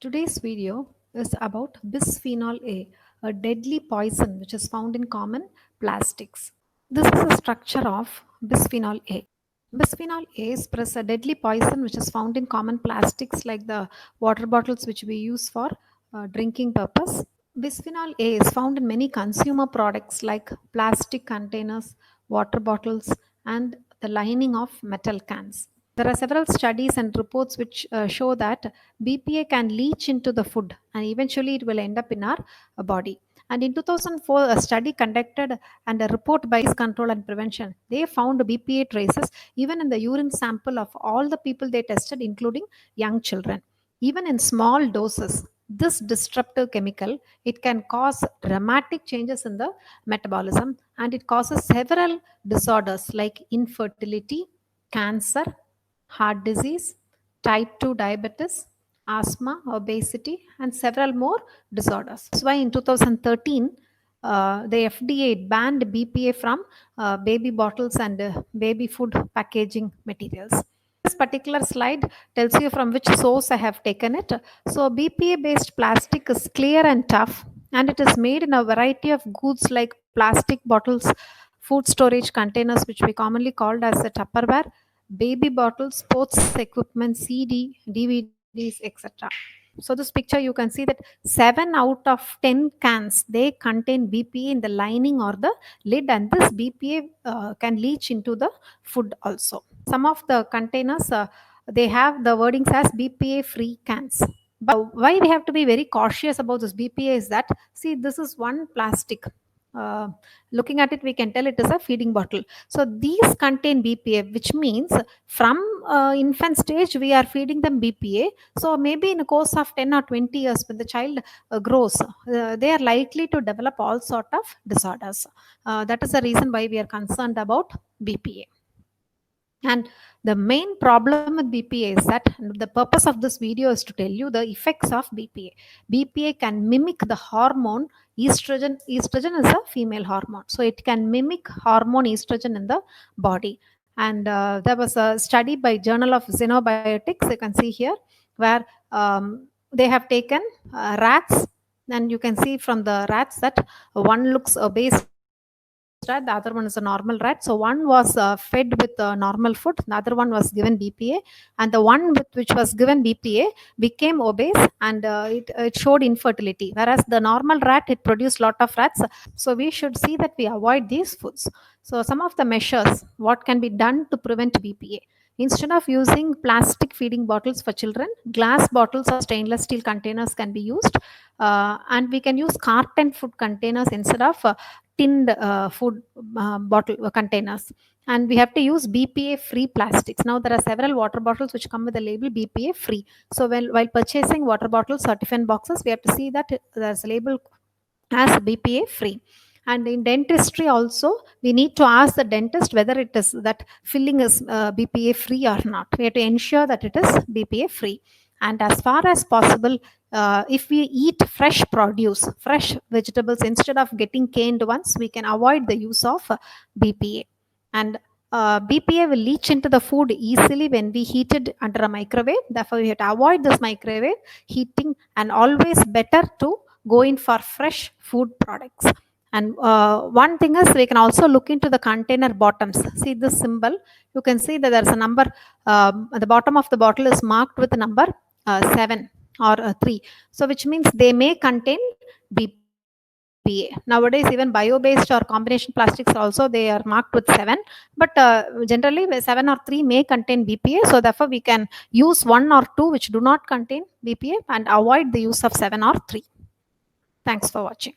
Today's video is about bisphenol A, a deadly poison which is found in common plastics. This is the structure of bisphenol A. Bisphenol A is a deadly poison which is found in common plastics like the water bottles which we use for drinking purpose. Bisphenol A is found in many consumer products like plastic containers, water bottles, and the lining of metal cans. There are several studies and reports which show that BPA can leach into the food and eventually it will end up in our body. And in 2004, a study conducted and a report by Disease Control and Prevention, they found BPA traces even in the urine sample of all the people they tested, including young children. Even in small doses, this disruptive chemical, it can cause dramatic changes in the metabolism and it causes several disorders like infertility, cancer, heart disease, type 2 diabetes, asthma, obesity, and several more disorders. That's why in 2013, the FDA banned BPA from baby bottles and baby food packaging materials. This particular slide tells you from which source I have taken it. So BPA based plastic is clear and tough, and it is made in a variety of goods like plastic bottles, food storage containers, which we commonly called as a Tupperware, baby bottles, sports equipment, DVDs, etc. So this picture you can see that 7 out of 10 cans they contain BPA in the lining or the lid, and this BPA can leach into the food also. Some of the containers they have the wordings as BPA free cans. But why we have to be very cautious about this BPA is that, see, this is one plastic. Uh, Looking at it, we can tell it is a feeding bottle. So these contain BPA, which means from infant stage we are feeding them BPA. So maybe in a course of 10 or 20 years, when the child grows, they are likely to develop all sort of disorders. That is the reason why we are concerned about BPA. And the main problem with BPA is that the purpose of this video is to tell you the effects of BPA. BPA can mimic the hormone estrogen. Estrogen is a female hormone, so it can mimic hormone estrogen in the body. And there was a study by Journal of Xenobiotics, you can see here, where they have taken rats, and you can see from the rats that one looks obese rat, the other one is a normal rat. So one was fed with normal food, the other one was given BPA, and the one with which was given BPA became obese, and it showed infertility, whereas the normal rat, it produced lot of rats. So we should see that we avoid these foods. So some of the measures what can be done to prevent BPA: instead of using plastic feeding bottles for children, glass bottles or stainless steel containers can be used, and we can use carton food containers instead of tinned food bottle containers. And we have to use BPA free plastics. Now there are several water bottles which come with the label BPA free. So while purchasing water bottles or tiffin boxes, we have to see that there's a label as BPA free. And in dentistry also, we need to ask the dentist whether it is that filling is BPA free or not. We have to ensure that it is BPA free. And as far as possible, if we eat fresh produce, fresh vegetables, instead of getting canned ones, we can avoid the use of BPA. And BPA will leach into the food easily when we heat it under a microwave. Therefore, we have to avoid this microwave heating, and always better to go in for fresh food products. And one thing is, we can also look into the container bottoms. See this symbol, you can see that there's a number at the bottom of the bottle is marked with the number 7 or 3, so which means they may contain BPA. Nowadays even bio-based or combination plastics also, they are marked with 7, but generally 7 or 3 may contain BPA. So therefore we can use 1 or 2 which do not contain BPA and avoid the use of 7 or 3. Thanks for watching.